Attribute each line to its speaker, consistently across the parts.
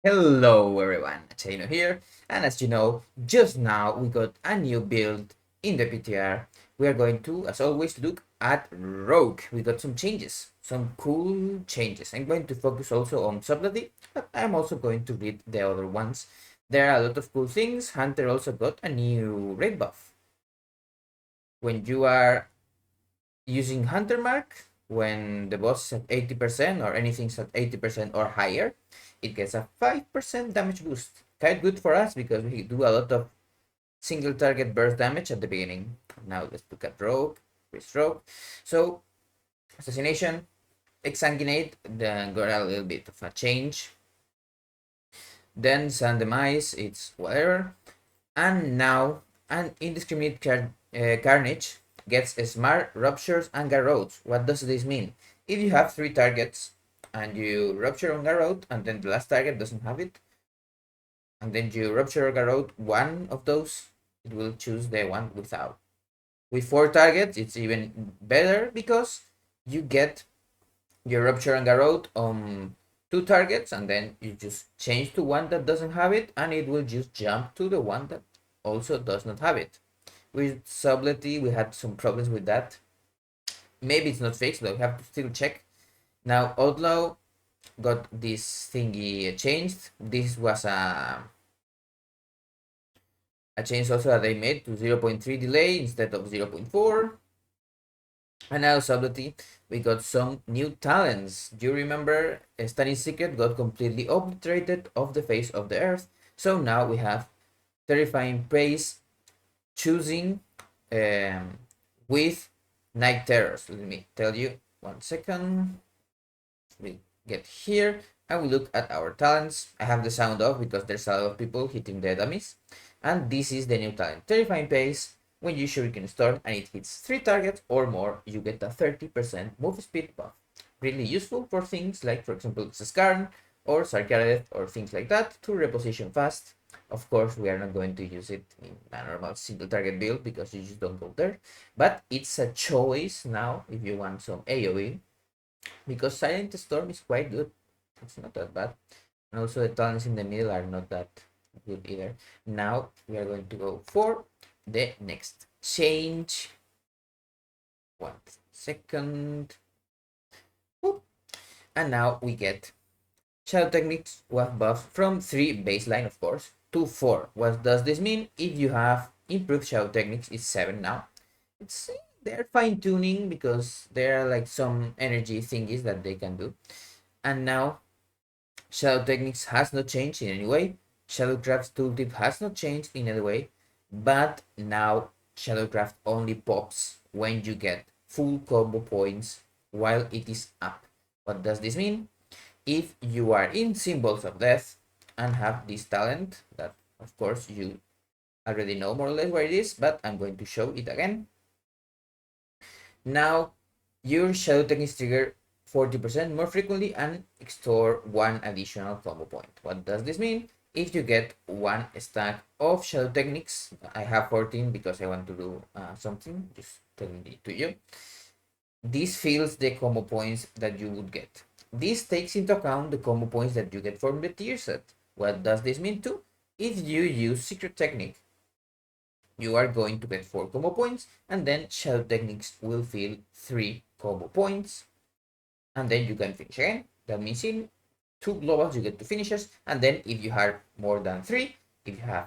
Speaker 1: Hello everyone, Chino here, and as you know, just now we got a new build in the PTR. We are going to, as always, look at Rogue. We got some changes, some cool changes. I'm going to focus also on Subletly, but I'm also going to read the other ones. There are a lot of cool things. Hunter also got a new raid buff. When you are using Hunter Mark, when the boss is at 80% or anything's at 80% or higher, it gets a 5% damage boost. Quite good for us because we do a lot of single target burst damage at the beginning. Now let's look at Rogue, Rogue. So, Assassination, Exsanguinate, then got a little bit of a change. Then Sand Demise, it's whatever. And now, an indiscriminate carnage gets smart, ruptures, and garrotes. What does this mean? If you have 3 targets and you rupture on garrote, and then the last target doesn't have it, and then you rupture or garrote one of those, it will choose the one without. With 4 targets, it's even better because you get your rupture and garrote on 2 targets, and then you just change to one that doesn't have it, and it will just jump to the one that also does not have it. With Subletly, we had some problems with that. Maybe it's not fixed, but we have to still check. Now, Outlaw got this thingy changed. This was a change also that they made to 0.3 delay instead of 0.4. And now Subtlety, we got some new talents. Do you remember Stunning Secret got completely obliterated off the face of the earth? So now we have Terrifying Pace, choosing with Night Terrors. Let me tell you 1 second. We get here and we look at our talents. I have the sound off because there's a lot of people hitting the dummies. And this is the new talent, Terrifying Pace. When you shuriken storm and it hits 3 targets or more, you get a 30% move speed buff. Really useful for things like, for example, Skarn or Sarkarath or things like that to reposition fast. Of course, we are not going to use it in a normal single target build because you just don't go there. But it's a choice now if you want some AoE, because Silent Storm is quite good. It's not that bad. And also the talents in the middle are not that good either. Now we are going to go for the next change. 1 second. Boop. And now we get Shadow Techniques was buffed from 3 baseline, of course, to 4. What does this mean? If you have improved Shadow Techniques, it's 7 now. It's they're fine tuning because there are like some energy thingies that they can do. And now Shadow Techniques has not changed in any way. Shadowcraft's tooltip has not changed in any way, but now Shadowcraft only pops when you get full combo points while it is up. What does this mean? If you are in Symbols of Death and have this talent, that of course you already know more or less where it is, but I'm going to show it again. Now your Shadow Techniques trigger 40% more frequently and store 1 additional combo point. What does this mean? If you get 1 stack of Shadow Techniques, I have 14 because I want to do something, just telling it to you. This fills the combo points that you would get. This takes into account the combo points that you get from the tier set. What does this mean too? If you use Secret Technique, you are going to get 4 combo points, and then Shadow Techniques will fill 3 combo points, and then you can finish again. That means in 2 globals you get 2 finishes, and then if you have more than 3, if you have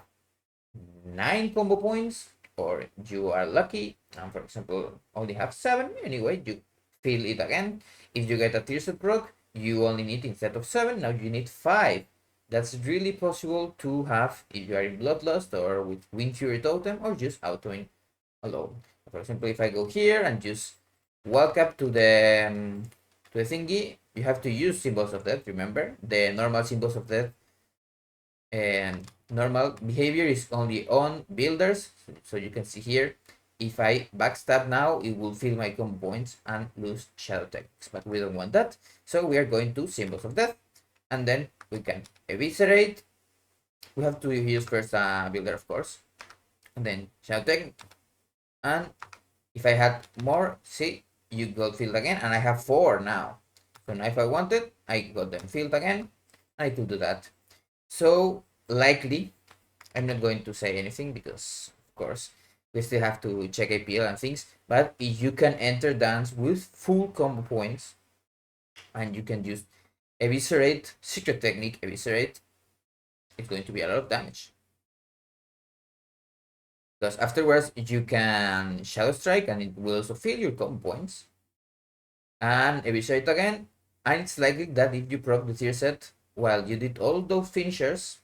Speaker 1: 9 combo points, or you are lucky and for example only have 7, anyway, you fill it again. If you get a tier set proc, you only need, instead of 7, now you need 5. That's really possible to have if you are in Bloodlust or with Wind Fury Totem or just autoing alone. For example, if I go here and just walk up to the thingy, you have to use Symbols of Death. Remember, the normal Symbols of Death and normal behavior is only on builders. So you can see here, if I backstab now, it will fill my combo points and lose Shadow Techniques, but we don't want that. So we are going to Symbols of Death, and then we can eviscerate. We have to use first a builder, of course, and then Shadow Technique. And if I had more, see, you got filled again, and I have 4 now. So now if I wanted, I got them filled again. I could do that. So likely, I'm not going to say anything because, of course, we still have to check APL and things. But if you can enter dance with full combo points, and you can use eviscerate, secret technique, eviscerate, it's going to be a lot of damage. Because afterwards you can shadow strike and it will also fill your combo points. And eviscerate again. And it's likely that if you proc the tier set while you did all those finishers,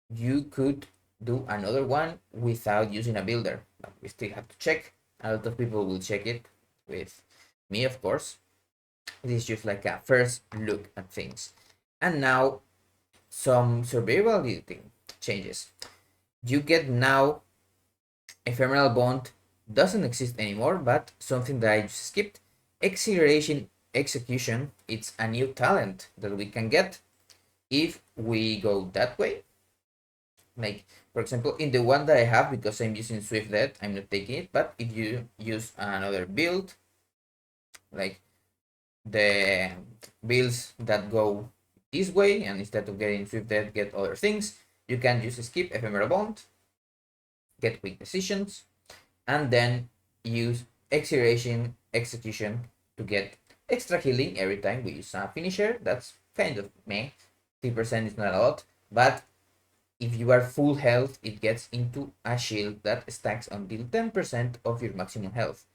Speaker 1: you could do another one without using a builder. But we still have to check. A lot of people will check it with me, of course. This is just like a first look at things. And now some survivability changes. You get now ephemeral bond doesn't exist anymore, but something that I just skipped. Acceleration execution, it's a new talent that we can get if we go that way. Like, for example, in the one that I have, because I'm using Swift Dead, I'm not taking it, but if you use another build, like the builds that go this way, and instead of getting Swift Dead, get other things, you can just skip Ephemeral Bond, get Quick Decisions, and then use Acceleration Execution to get extra healing every time we use a finisher. That's kind of meh. 3% is not a lot, but if you are full health, it gets into a shield that stacks until 10% of your maximum health.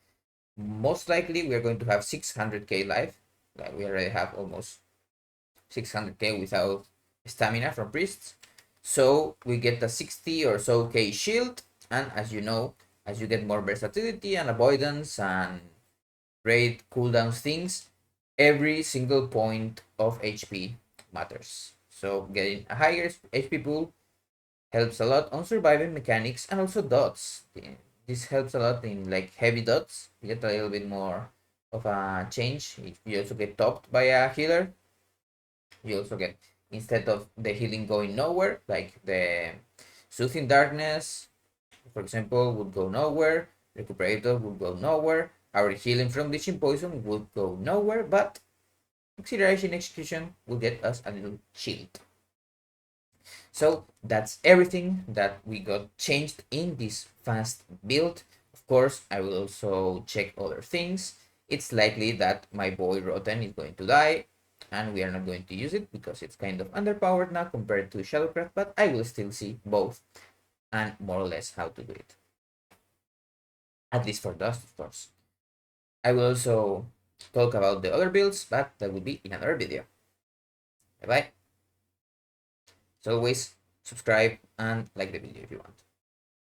Speaker 1: Most likely, we are going to have 600k life. Like we already have almost 600k without stamina from priests. So we get a 60 or so k shield, and as you know, as you get more versatility and avoidance and great cooldowns things, every single point of HP matters. So getting a higher HP pool helps a lot on surviving mechanics and also dots. This helps a lot in like heavy dots. You get a little bit more of a change. If you also get topped by a healer, you also get, instead of the healing going nowhere, like the soothing darkness, for example, would go nowhere. Recuperator would go nowhere. Our healing from bleaching poison would go nowhere, but acceleration execution will get us a little shield. So that's everything that we got changed in this fast build. Of course, I will also check other things. It's likely that my boy Rotten is going to die, and we are not going to use it because it's kind of underpowered now compared to Shadowcraft, but I will still see both and more or less how to do it. At least for Dust, of course. I will also talk about the other builds, but that will be in another video. Bye bye. As always, subscribe and like the video if you want.